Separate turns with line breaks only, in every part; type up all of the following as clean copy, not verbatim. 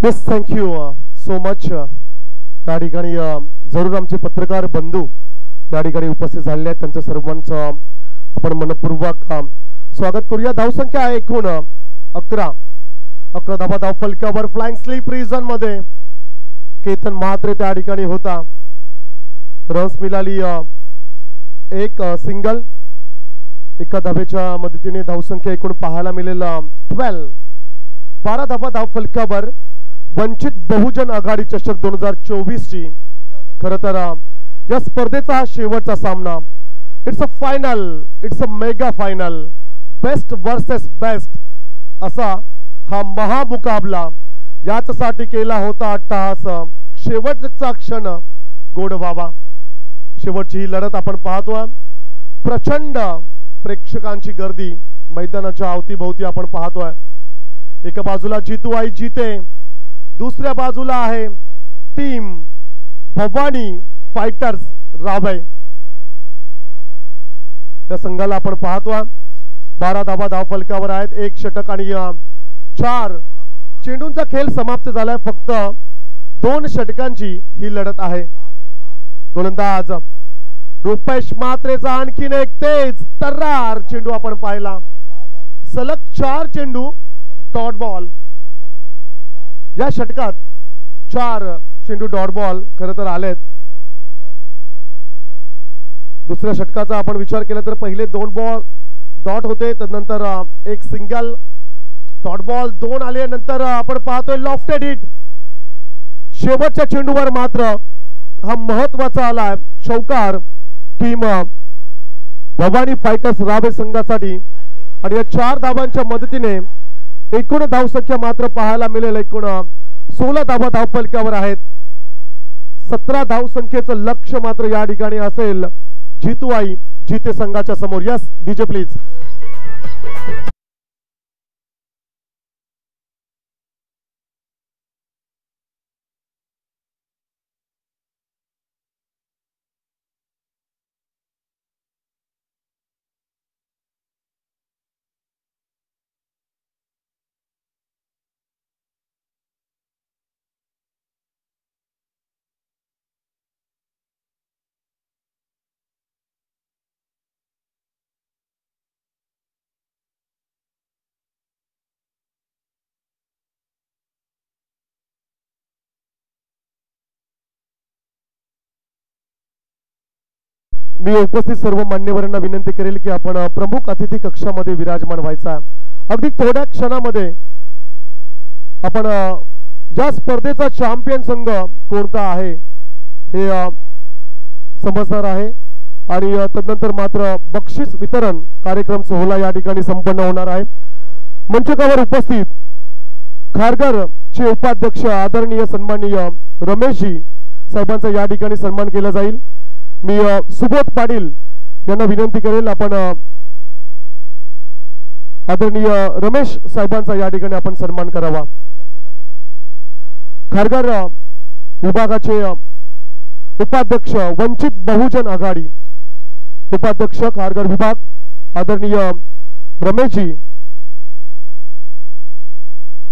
Yes, thank you so much. या ठिकाणी जरूर आमचे पत्रकार बंधू या ठिकाणी उपस्थित झालेले आहेत. त्यांचं सर्वांचं आपण मनपूर्वक स्वागत करूया. धावसंख्या आहे एकूण 11 धावा धाव फलकावर. फ्लाइंग स्लीप रिजन मध्ये केतन म्हात्रे त्या ठिकाणी होता. रन्स मिळाली एक सिंगल. एका धावेच्या मदतीने धावसंख्या एकूण पाहायला मिळेल 12. 12 धावा धाव फलकावर. वंचित बहुजन आघाडी चषक 2024 ची खरं तर या स्पर्धेचा हा शेवटचा सामना. It's a final, it's a mega final, best versus best असा हा महामुकाबला याच्यासाठी केला होता अट्टहास. शेवटचा क्षण गोड व्हावा. शेवटची ही लढत आपण पाहतोय. प्रचंड प्रेक्षकांची गर्दी मैदानाच्या अवतीभोवती आपण पाहतोय. एका बाजूला जीतू आई जीते, दुसऱ्या बाजूला आहे टीम भवानी फायटर्स रावे. या संघाला आपण पाहतोय. 12 धावा धाव फलकावर आहेत. 1 षटक आणि 4 चेंडूंचा खेळ समाप्त झालाय. फक्त 2 षटकांची ही लढत आहे. गोलंदाज रुपेश म्हात्रेचा आणखीन एक तेज तर्रार चेंडू आपण पाहिला. सलग 4 चेंडू डॉट बॉल. या षटकात 4 चेंडू डॉट बॉल खरं तर आलेत. दुसऱ्या षटकाचा आपण विचार केला तर पहिले 2 बॉल डॉट होते, त्यानंतर एक सिंगल. डॉट बॉल 2 आले. नंतर आपण पाहतोय लॉफ्टेड हिट. शेवटच्या चेंडूवर मात्र हा महत्वाचा आलाय चौकार टीम भवानी फायटर्स रावे संघासाठी. आणि या 4 धावांच्या मदतीने एकूण धावसंख्या मात्र पाहायला मिळेल एकूण 16 धावा धाव फलकावर आहेत. 17 धावसंख्येचं लक्ष मात्र या ठिकाणी असेल जीतू आई जीते संघाच्या समोर. Yes DJ please. मी उपस्थित सर्व मान्यवरांना विनंती करेल की आपण प्रमुख अतिथी कक्षामध्ये विराजमान व्हायचा. अगदी थोड्या क्षणामध्ये आपण या स्पर्धेचा चॅम्पियन संघ कोणता आहे हे समजणार आहे. आणि तदनंतर मात्र बक्षीस वितरण कार्यक्रम सोहळा या ठिकाणी संपन्न होणार आहे. मंचकावर उपस्थित खारघर चे उपाध्यक्ष आदरणीय सन्माननीय रमेशजी साहेबांचा या ठिकाणी सन्मान केला जाईल. मी सुबोध पाटील यांना विनंती करेल आपण आदरणीय रमेश साहेबांचा या ठिकाणी आपण सन्मान करावा. खारघर विभागाचे उपाध्यक्ष वंचित बहुजन आघाडी उपाध्यक्ष खारघर विभाग आदरणीय रमेशजी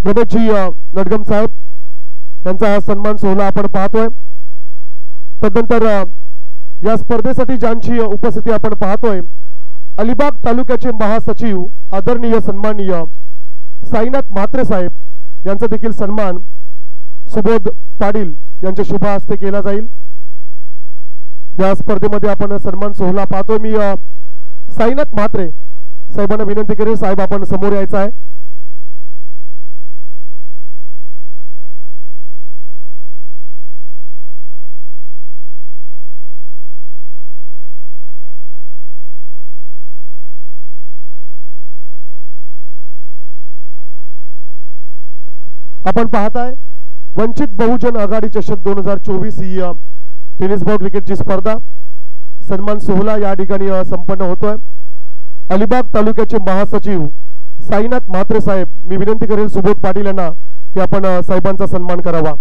नडगम साहेब यांचा सन्मान सोहळा आपण पाहतोय. तदनंतर या स्पर्धेसाठी ज्यांची उपस्थिती आपण पाहतोय अलिबाग तालुक्याचे महासचिव आदरणीय सन्माननीय साईनाथ म्हात्रे साहेब यांचा देखील सन्मान सुबोध पाटील यांच्या शुभ हस्ते केला जाईल. या स्पर्धेमध्ये आपण सन्मान सोहळा पाहतोय. मी साईनाथ म्हात्रे साहेबांना विनंती करेन साहेब आपण समोर यायचं आहे. आपण पाहताय वंचित बहुजन आघाडी चषक 2024 ही टेनिस बॉल क्रिकेटची स्पर्धा सन्मान सोहळा या ठिकाणी संपन्न होतोय. अलिबाग तालुक्याचे महासचिव साईनाथ म्हात्रे साहेब मी विनंती करेल सुबोध पाटील यांना की आपण साहेबांचा सन्मान करावा.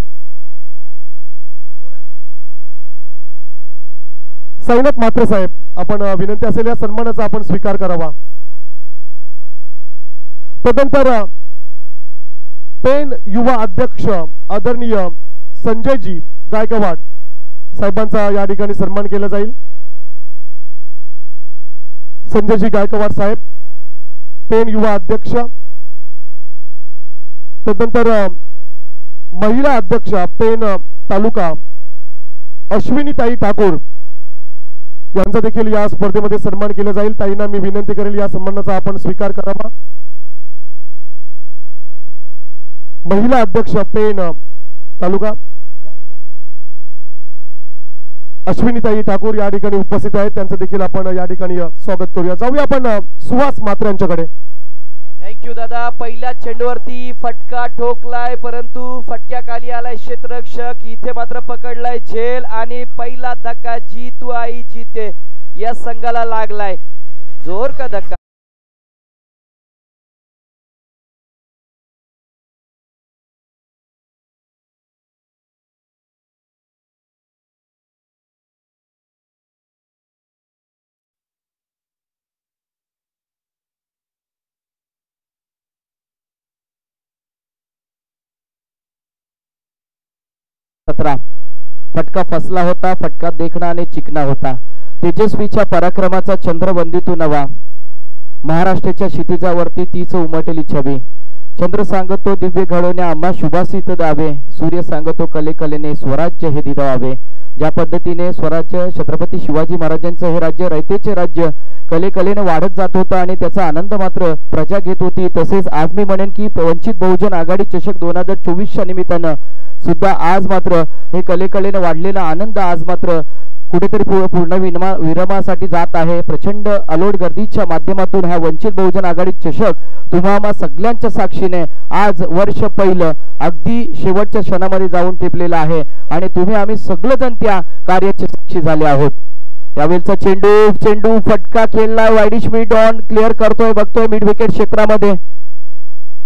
साईनाथ म्हात्रे साहेब आपण विनंती असेल या सन्मानाचा आपण स्वीकार करावा. तदनंतर पेन युवा अध्यक्ष आदरणीय संजयजी गायकवाड साहेबांचा या ठिकाणी सन्मान केला जाईल। संजयजी गायकवाड साहेब पेन युवा अध्यक्ष, तदनंतर महिला अध्यक्ष पेन तालुका अश्विनीताई ठाकूर यांचा देखील या स्पर्धेमध्ये सन्मान केला जाईल। ताईंना मी विनंती करेल या सन्मानाचा आपण स्वीकार करावा। महिला अध्यक्ष पेन तालुका अश्विनीताई ठाकूर या ठिकाणी उपस्थित आहेत, त्यांचं देखील आपण या ठिकाणी स्वागत करूया। जाऊया आपण सुहास म्हात्रे यांच्याकडे।
थँक्यू दादा। पहिल्या चेंडूवरती फटका ठोकलाय, परंतु फटक्याखाली आलाय क्षेत्ररक्षक, इथे मात्र पकडलाय झेल आणि पहिला धक्का जीतू आई जीते या संघाला लागलाय। जोर का धक्का। फटका फसला होता, फटका देखणा आणि चिकना होता। तेजस्वीच्या पराक्रमाचा चंद्रवंदी तू नवा, महाराष्ट्राच्या क्षितिजावरती तीच उमटली छबी। चंद्र सांगतो दिव्य घडवण्या आम्हा शुभासित दावे, सूर्य सांगतो कले कलेने स्वराज्य हे दिदावे। ज्या पद्धतीने स्वराज्य छत्रपती शिवाजी महाराजांचं हे राज्य रयतेचे राज्य कले कलेने वाढत जात होतं आणि त्याचा आनंद मात्र प्रजा घेत होती, तसेच आज मी म्हणेन की वंचित बहुजन आघाडी चषक 2024च्या निमित्तानं सुद्धा आज मात्र हे कले कलेने वाढलेला आनंद आज मात्र कुठेतरी पूर्ण विरमासाठी जात आहे। प्रचंड अलोट गर्दीच्या माध्यमातून हा वंचित बहुजन आघाडी चषक तुम्हा सगळ्यांच्या साक्षीने आज वर्ष पहिलं अगदी शेवटच्या क्षणामध्ये जाऊन टिपलेला आहे आणि तुम्ही आम्ही सगळेजण त्या कार्याचे साक्षी झाले आहोत। यावेळचा चेंडू फटका खेळलाय, वाईडिश मिड ऑन क्लिअर करतोय, बघतोय मिड विकेट क्षेत्रामध्ये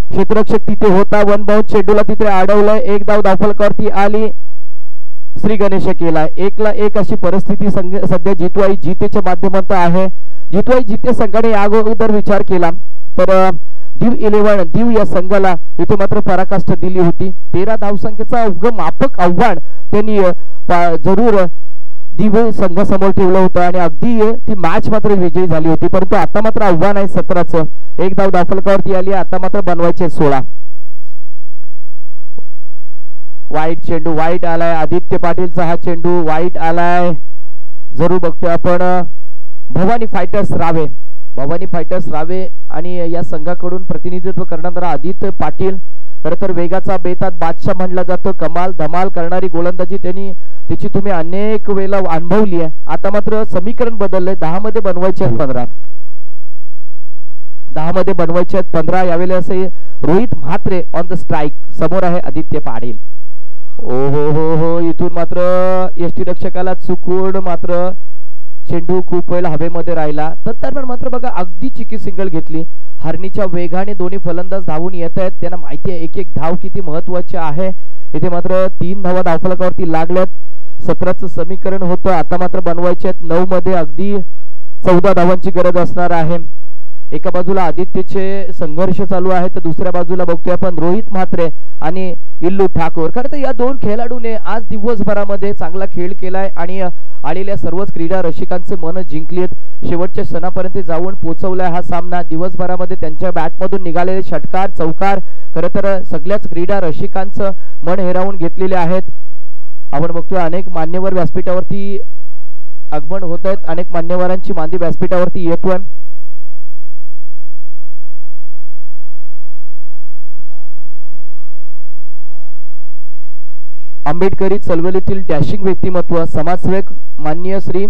क्षेत्ररक्षक तिथे होता, वन बाउंस चेंडूला तिथे अडवलंय, एक धाव धावफलकावरती आली, श्री गणेश केला 1-1 अशी परिस्थिती सध्या जितूआई जीतेच्या माध्यमातून आहे। जितूआई जीते संघाने अगोदर विचार केला तर दीव या संघाला इथे मात्र पराकाष्ठ दिली होती। 13 धावसंख्येचा माफक आव्हान त्यांनी जरूर दीव संघासमोर ठेवलं होतं आणि अगदी ती मॅच मात्र विजयी झाली होती, परंतु आता मात्र आव्हान आहे 17चं, एक धाव धावफलकावरती आली, आता मात्र बनवायचे 16। वाईट चेंडू वाईट आलाय, आदित्य पाटीलचा हा चेंडू वाईट आलाय, जरूर बघतोय आपण भवानी फायटर्स रावे आणि या संघाकडून प्रतिनिधित्व करणारा आदित्य पाटील खरं तर वेगाचा बेतात बादशाह म्हणला जातो, कमाल धमाल करणारी गोलंदाजी त्याची तुम्ही अनेक वेळेला अनुभवली आहे। आता मात्र समीकरण बदललंय, 10 मध्ये बनवायचे आहेत 15 यावेळेला असे Rohit Mhatre on the strike, समोर आहे आदित्य पाटील। हो इथून मात्र यष्टी रक्षकाला चुकून मात्र चेंडू खूप वेळ हवेमध्ये राहिला, तर मात्र बघा अगदी चिकी सिंगल घेतली। हरणीच्या वेगाने दोन्ही फलंदाज धावून येत आहेत, त्यांना माहिती आहे एक धाव किती महत्वाची आहे। इथे मात्र 3 धावा धावफलकावरती लागल्यात, 17चं समीकरण होतं, आता मात्र बनवायचे आहेत 9 मध्ये अगदी 14 धावांची गरज असणार आहे। एका बाजूला आदित्यचे संघर्ष चालू आहे तर दुसऱ्या बाजूला बघतोय आपण रोहित म्हात्रे आणि इल्लू ठाकूर। खरं तर या दोन खेळाडूने आज दिवसभरामध्ये चांगला खेळ केलाय आणि आलेल्या सर्वच क्रीडा रसिकांचे मन जिंकलीत, शेवटच्या क्षणापर्यंत जाऊन पोहोचवलाय हा सामना। दिवसभरामध्ये त्यांच्या बॅटमधून निघालेले षटकार चौकार खरं तर सगळ्याच क्रीडा रसिकांचं मन हेरावून घेतलेले आहेत। आपण बघतोय अनेक मान्यवर व्यासपीठावरती आगमन होत आहेत, अनेक मान्यवरांची मांदी व्यासपीठावरती येतोय। आंबेडकरी चळवळीतील डॅशिंग व्यक्तिमत्व समाजसेवक माननीय श्री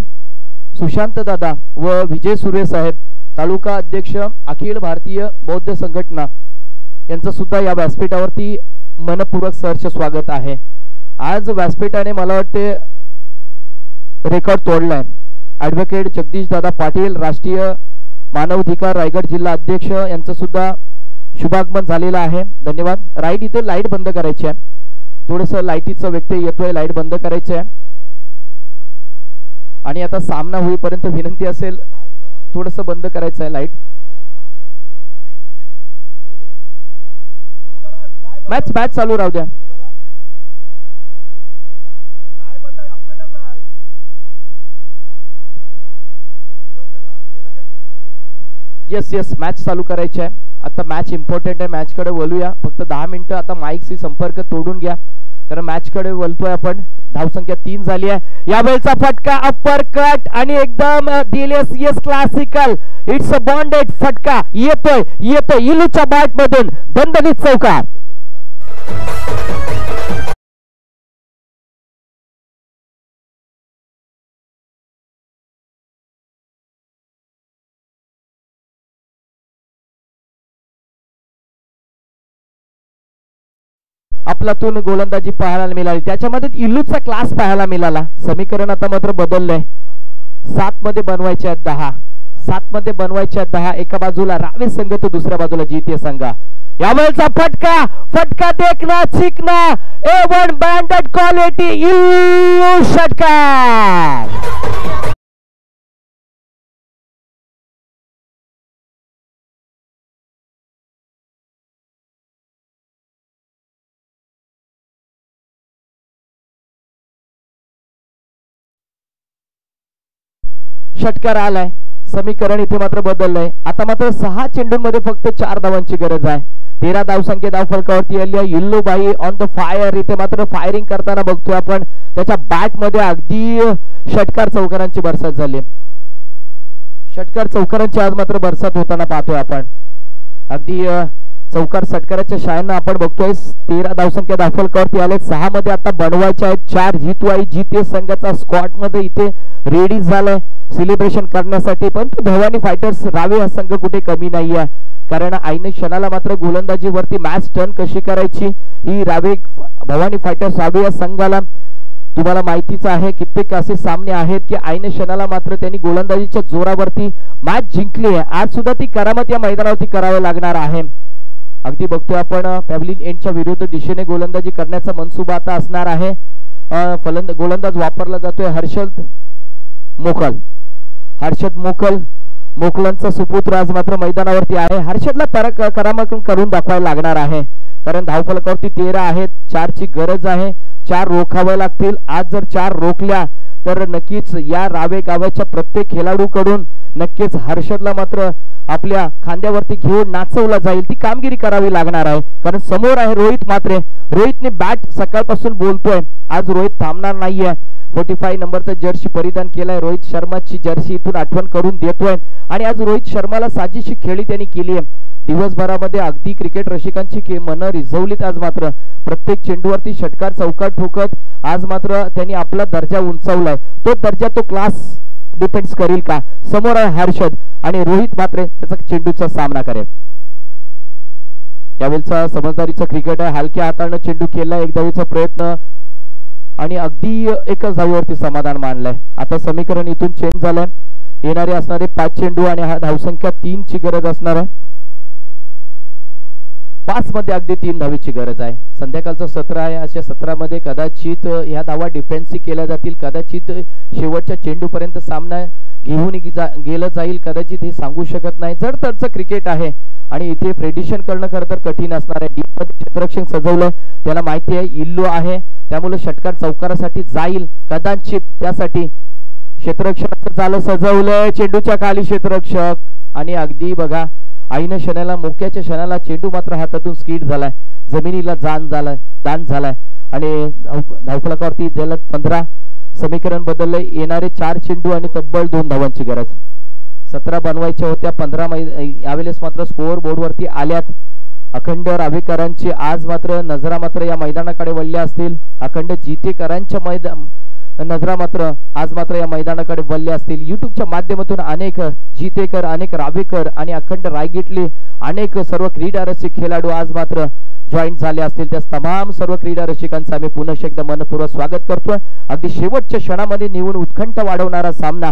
सुशांत दादा व विजय सुर्वे साहेब, तालुका अध्यक्ष अखिल भारतीय बौद्ध संघटना, यांचं सुद्धा या व्यासपीठावरती मनपूर्वक सहर्ष स्वागत आहे। आज व्यासपीठाने मला वाटते रेकॉर्ड तोडलाय। ॲडव्होकेट जगदीश दादा पाटील, राष्ट्रीय मानवाधिकार रायगड जिल्हा अध्यक्ष, यांचं सुद्धा शुभागमन झालेलं आहे, धन्यवाद। राईट इथे लाईट बंद करायची आहे, थोडंसं लाईटीचा व्यत्यय येतोय, लाईट बंद करायची आहे आणि आता सामना होईपर्यंत विनंती असेल थोडंसं बंद करायचं आहे लाईट। मॅच मॅच चालू राहू द्या. येस येस मॅच चालू करायची आहे आता. मॅच इम्पॉर्टंट आहे, मॅच कडे वळूया. फक्त 10 मिनिटं आता माईकशी संपर्क तोडून घ्या, कारण मॅच कडे वळतोय आपण. धावसंख्या 3 झाली आहे. यावेळचा फटका अप्पर कट आणि एकदम डिलेसियस क्लासिकल इट्स अ बॉन्डेड फटका येतोय येतोय इलूच्या बॅट मधून दणदणीत चौकार. आपल्यातून गोलंदाजी पाहायला मिळाली, त्याच्यामध्ये इल्लूचा क्लास पाहायला मिळाला. समीकरण आता मात्र बदललंय. 7 मध्ये बनवायचे आहेत 10, 7 मध्ये बनवायचे आहेत 10. एका बाजूला रावे संघ तर दुसऱ्या बाजूला जीतीय संघ. यावेळचा फटका फटका देखना चिकना A1 ब्रँडेड क्वालिटी इल्लू षटकार. षटकार आलाय. समीकरण इथे मात्र बदललंय. आता मात्र 6 चेंडूंमध्ये फक्त 4 धावांची गरज आहे. 13 धावसंख्या धावफलकावरती आली आहे. इल्लूबाई ऑन द फायर. इथे मात्र फायरिंग करताना बघतोय आपण. त्याच्या बॅट मध्ये अगदी षटकार चौकारांची बरसात झाली. षटकार चौकारांची आज मात्र बरसात होताना पाहतोय आपण. अगदी चौकार षटकाराच्या शाळांना आपण बघतोय. 13 धावसंख्या धावफलकावरती आले. 6 मध्ये आता बनवायच्या आहेत 4. जीतवाई जीते संघाचा स्क्वॉट मध्ये इथे रेडी झालाय सेलिब्रेशन करण्यासाठी. पण भवानी फायटर्स रावे हा संघ कुठे कमी नाही आहे, कारण आईने क्षणाला मात्र गोलंदाजीवरती मॅच टर्न कशी करायची ही रावे भवानी फायटर्स रावे या संघाला तुम्हाला माहितीच आहे. कित्येक असे सामने आहेत की आईने क्षणाला मात्र त्यांनी गोलंदाजीच्या जोरावरती मॅच जिंकली आहे. आज सुद्धा ती करामत या मैदानावरती करावी लागणार आहे. अगदी बघतोय आपण पॅव्हलिन एंडच्या विरुद्ध दिशेने गोलंदाजी करण्याचा मनसुबा आता असणार आहे. गोलंदाज वापरला जातोय हर्षद मोकल. हर्षद मोकल मोकलांचा सुपुत्र आज मात्र मैदानावरती आहे. हर्षदला करामत करून दाखवायला लागणार आहे, कारण धावफलकावरती 13 आहेत. 4 ची गरज आहे. 4 रोखाव्या लागतील. आज जर 4 रोखल्या तर नक्कीच या रावे गावाच्या प्रत्येक खेळाडूकडून नक्कीच हर्षदला मात्र आपल्या खांद्यावरती घेऊन नाचवला जाईल. ती कामगिरी करावी लागणार आहे, कारण समोर आहे रोहित म्हात्रे. रोहितने बॅट सकाळपासून बोलतोय. आज रोहित थांबणार नाहीये. 45 नंबरचा जर्सी परिधान केलाय. रोहित शर्माची जर्सी इथून आठवण करून देतोय. आणि आज रोहित शर्माला साजेशी खेळी त्यांनी केली आहे. दिवसभरामध्ये अगदी क्रिकेट रसिकांची मनं रिझवलीत. आज मात्र प्रत्येक चेंडूवरती षटकार चौकार ठोकत आज मात्र त्यांनी आपला दर्जा उंचावलाय. तो दर्जा तो क्लास डिपेंड्स करील का. समोर आहे हर्षद आणि रोहित मात्र त्याचा चेंडूचा सामना करेल. यावेळचा समजदारीचा क्रिकेट आहे. हलक्या हाताने चेंडू केला. एक धावेचा प्रयत्न आणि अगदी एकच धावेवरती समाधान मानलंय. आता समीकरण इथून चेंज झालंय. येणारे असणारे 5 चेंडू आणि हा धावसंख्या 3 ची गरज असणार आहे. 5 मध्ये अगदी 3 धावेची गरज आहे. संध्याकाळचं सत्र आहे. अशा सत्रामध्ये कदाचित ह्या धावा डिफेन्सिव केल्या जातील. कदाचित शेवटच्या चेंडूपर्यंत सामना घेऊन गेलं जाईल. कदाचित हे सांगू शकत नाही. जर तरचं क्रिकेट आहे आणि इथे प्रेडिक्शन करणं खरं तर कठीण असणार आहे. डीप मध्ये क्षेत्ररक्षण सजवलंय. त्याला माहिती आहे इल्लू आहे, त्यामुळे षटकार चौकारासाठी जाईल कदाचित. त्यासाठी क्षेत्ररक्षणाचं जाळं सजवलंय. चेंडूच्या खाली क्षेत्ररक्षक आणि अगदी बघा आईने क्षणाला मोक्याच्या क्षणाला चेंडू मात्र हातातून स्किड झालाय. जमिनीला दान झालाय आणि धावफलकावरती जलद 15. समीकरण बदललंय. येणारे 4 चेंडू आणि तब्बल 2 धावांची गरज. 17 बनवायच्या होत्या. 15 यावेळेस मात्र स्कोअर बोर्डवरती आल्यात. अखंड रावेकरांची आज मात्र नजरा मात्र या मैदानाकडे वळल्या असतील. अखंड जीतेकरांच्या नजरा मात्र आज मात्र या मैदानाकडे वळल्या असतील. युट्यूबच्या माध्यमातून अनेक जीतेकर, अनेक रावेकर आणि अखंड रायगीतले अनेक सर्व क्रीडा रसिक खेळाडू आज मात्र जॉईन झाले असतील. त्या तमाम सर्व क्रीडा रसिकांचं आम्ही पुन्हा एकदा मनपूर्वक स्वागत करतोय. अगदी शेवटच्या क्षणामध्ये निवून उत्कंठ वाढवणारा सामना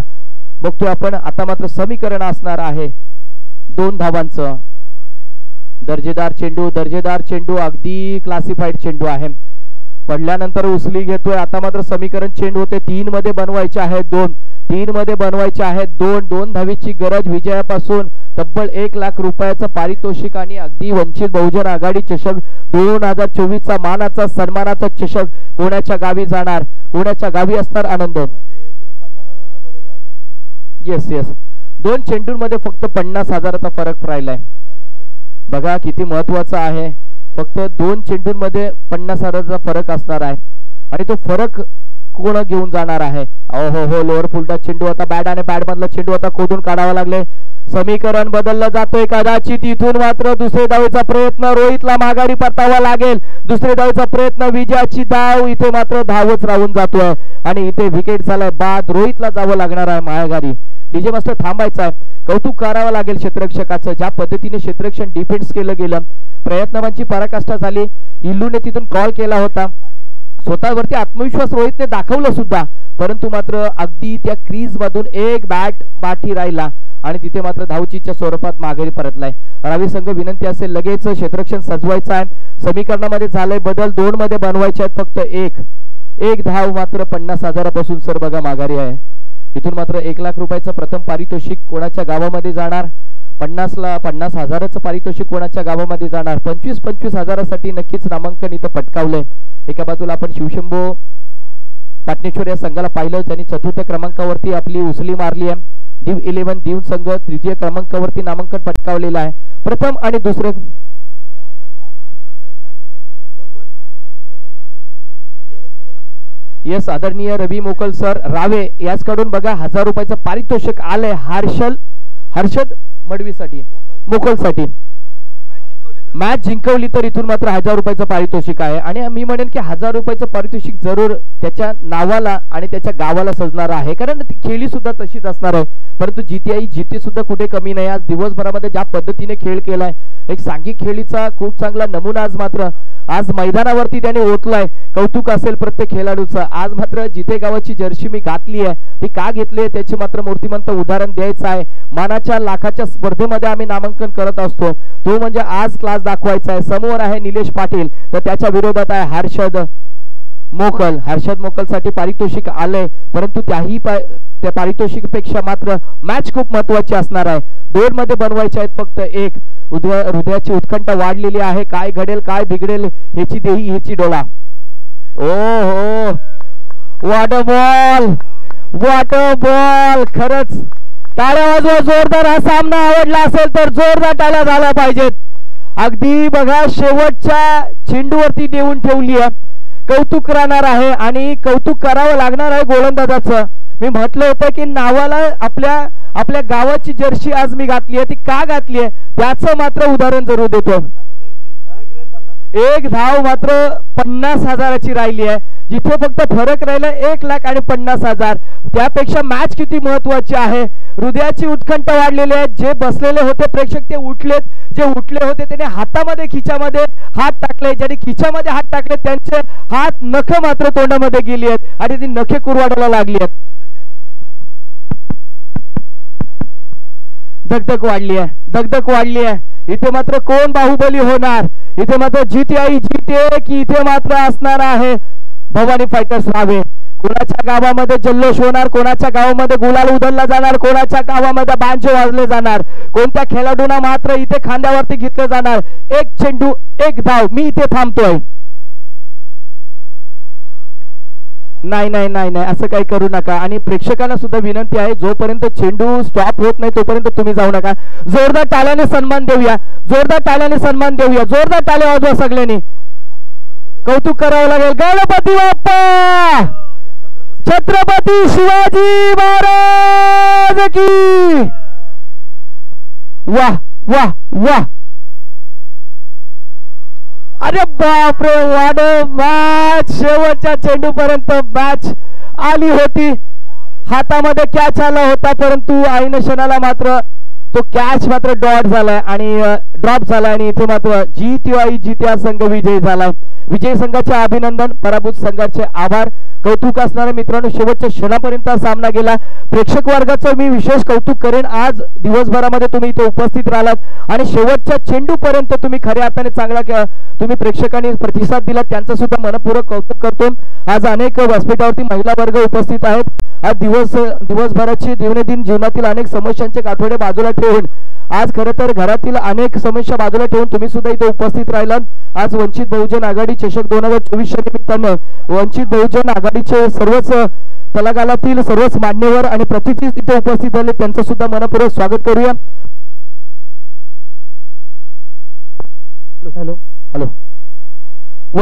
बघतोय आपण. आता मात्र समीकरण असणार आहे 2 धावांचं. दर्जेदार चेंडू अगदी क्लासिफाईड चेंडू आहे. पडल्यानंतर उचली घेतोय. आता मात्र समीकरण चेंज होते. 3 मध्ये बनवायचे आहेत 2, 3 मध्ये बनवायचे आहेत 2 धावेची गरज. विजयापासून तब्बल 1 लाख रुपयाचं पारितोषिक आणि अगदी वंचित बहुजन आघाडी चषक 2024 चा मानाचा सन्मानाचा चषक कोणाच्या गावी जाणार, कोणाच्या गावी असणार आनंद. येस येस 2 चेंडूंमध्ये फक्त 50,000चा फरक राहिलाय. बघा किती महत्वाचा आहे. फक्त 2 चेंडूंमध्ये 50,000चा फरक असणार आहे आणि तो फरक कोण घेऊन जाणार आहे. हो हो लोअर फुलटा चेंडू आता बॅट आणि बॅट मधला चेंडू आता खोदून काढावा लागले. समीकरण बदललं जातोय कदाचित. इथून मात्र दुसरे धावेचा प्रयत्न. रोहितला माघारी परतावा लागेल. दुसरे धावेचा प्रयत्न. विजयाची धाव. इथे मात्र धावच राहून जातोय आणि इथे विकेट झालाय बाद. रोहितला जावं लागणार आहे माघारी. डीजे मास्टर थांबायचा आहे. कौतुक करावं लागेल क्षेत्ररक्षकाचं. ज्या पद्धतीने क्षेत्ररक्षण डिफेन्स केलं गेलं, प्रयत्नांची पराकाष्ठा झाली. इल्लूने तिथून कॉल केला होता. स्वतःवरती आत्मविश्वास रोहितने दाखवलं सुद्धा, परंतु मात्र अगदी त्या क्रीज मधून एक बॅट बाकी राहिला आणि तिथे मात्र धावचीच्या स्वरूपात माघारी परतलाय. रावी संघ विनंती असेल लगेच क्षेत्ररक्षण सजवायचं आहे. समीकरणामध्ये झालंय बदल. 2 मध्ये बनवायचे आहेत फक्त एक धाव मात्र 50,000पासून सर बघा माघारी आहे. इथून मात्र 1 लाख रुपयाचं प्रथम पारितोषिक कोणाच्या गावामध्ये जाणार. 50,000चं पारितोषिक कोणाच्या गावामध्ये जाणार. 25,000साठी नक्कीच नामांकन इथं पटकावलंय. एका बाजूला आपण शिवशंभो पाटणेश्वर या संघाला पाहिलं, त्यांनी 4थ्या क्रमांकावरती आपली उचली मारली आहे. दिव 11 दिव संघ 3य क्रमांकावरती नामांकन पटकावलेलं आहे. प्रथम आणि दुसरे यस आदरणीय रवी मोकल सर रावे याचकडून बघा 1000 रुपयाचं पारितोषिक आलंय हर्षद मडवीसाठी मोकलसाठी. मॅच जिंकवली तर इथून मात्र 1000 रुपयाचं पारितोषिक आहे आणि मी म्हणेन की 1000 रुपयाचं पारितोषिक जरूर त्याच्या नावाला आणि त्याच्या गावाला सजणार आहे, कारण ती खेळी सुद्धा तशीच असणार आहे. परंतु जीते सुद्धा कुठे कमी नाही. आज दिवसभरामध्ये ज्या पद्धतीने खेळ केलाय, एक सांघिक खेळीचा खूप चांगला नमुना आज मैदानावरती त्याने ओतलाय. कौतुक असेल प्रत्येक खेळाडूचं. आज मात्र जिथे गावाची जर्सी मी घातली आहे ती का घेतली त्याचे मात्र मूर्तिमंत उदाहरण द्यायचं आहे. मानाच्या लाखाच्या स्पर्धेमध्ये आम्ही नामांकन करत असतो, तो म्हणजे आज क्लास दाखवायचा आहे. समोर आहे निलेश पाटील, तर त्याच्या विरोधात आहे हर्षद मोकलसाठी पारितोषिक आलंय. परंतु त्या पारितोषिकपेक्षा मात्र मॅच खूप महत्वाची असणार आहे. 2 मध्ये बनवायचे आहेत फक्त 1. हृदयाची उत्कंठा वाढलेली आहे. काय घडेल काय बिघडेल ह्याची देही ह्याची डोळा. ओ हो व्हॉट अ बॉल खरंच. टाळ्या वाजवा जोरदार. हा सामना आवडला असेल तर जोरदार टाळ्या झाल्या पाहिजेत. अगदी बघा शेवटच्या चेंडूवरती देऊन ठेवली आहे. कौतुक राहणार आहे आणि कौतुक करावं लागणार आहे गोलंदाजाचं. मी म्हटलं होतं की नावाला आपल्या गावाची जर्सी आज मी घातली आहे, ती का घातली आहे त्याचं मात्र उदाहरण जरूर देतो. 1 धाव मात्र 50,000ची राहिली आहे, जिथे फक्त फरक राहिला 1 लाख आणि 50,000. त्यापेक्षा मॅच किती महत्वाची आहे. हृदयाची उत्कंठा वाढलेली आहे. जे बसलेले होते प्रेक्षक ते उठलेत, जे उठले होते त्याने हातामध्ये खिच्यामध्ये हात टाकले, ज्यांनी खिच्यामध्ये हात टाकले त्यांचे हात नख मात्र तोंडामध्ये गेली आहेत आणि ती नखे कुरवाडायला लागली आहेत. धगधग वाढली आहे. इथे मात्र कोण बाहुबली होणार. इथे मात्र जीते की इथे मात्र असणार आहे भवानी फायटर्स रावे. कोणाच्या गावामध्ये जल्लोष होणार, कोणाच्या गावामध्ये गुलाल उधळला जाणार, कोणाच्या गावामध्ये बांजो वाजले जाणार, कोणत्या खेळाडूंना मात्र इथे खांद्यावरती घेतले जाणार. 1 चेंडू 1 धाव. मी इथे थांबतोय. नाही असं काही करू नका. आणि प्रेक्षकांना सुद्धा विनंती आहे, जोपर्यंत चेंडू स्टॉप होत नाही तोपर्यंत तुम्ही जाऊ नका. जोरदार टाळ्याने सन्मान देऊया. जोरदार टाळ्या वाजवा सगळ्यांनी. कौतुक करावं लागेल. गणपती बाप्पा, छत्रपती शिवाजी महाराज की. वाह. अरे बापरे, वाढ मॅच. शेवटच्या चेंडू पर्यंत मॅच आली होती. हातामध्ये कॅच आला होता, परंतु ऐन क्षणाला मात्र तो कॅच मात्र ड्रॉप झालाय आणि इथे मात्र जीत्या संघ विजयी झालाय. विजयी संघाचे अभिनंदन, पराभूत संघाचे आभार. कौतुक असणाऱ्या मित्रांनो, शेवटच्या क्षणापर्यंत हा सामना गेला. प्रेक्षक वर्गाचं मी विशेष कौतुक करेन. आज दिवसभरामध्ये तुम्ही इथे उपस्थित राहिलात आणि शेवटच्या चेंडूपर्यंत तुम्ही खऱ्या अर्थाने चांगला तुम्ही प्रेक्षकांनी प्रतिसाद दिला, त्यांचं सुद्धा मनपूर्वक कौतुक करतो. आज अनेक व्यासपीठावरती महिला वर्ग उपस्थित आहेत. आज दिवसभराची दैनंदिन जीवनातील अनेक समस्यांचे आठवडे बाजूला ठेवून आज खरं तर घरातील अनेक समस्या बाजूला ठेवून तुम्ही सुद्धा इथे उपस्थित राहिलात. आज वंचित बहुजन आघाडी चषक 2024 निमित्तानं वंचित बहुजन आघाडीचे सर्वच तलागालातील सर्वच मान्यवर आणि प्रतिनिधी इथे उपस्थित झाले, त्यांचं सुद्धा मनपूर्वक स्वागत करूया.
हॅलो.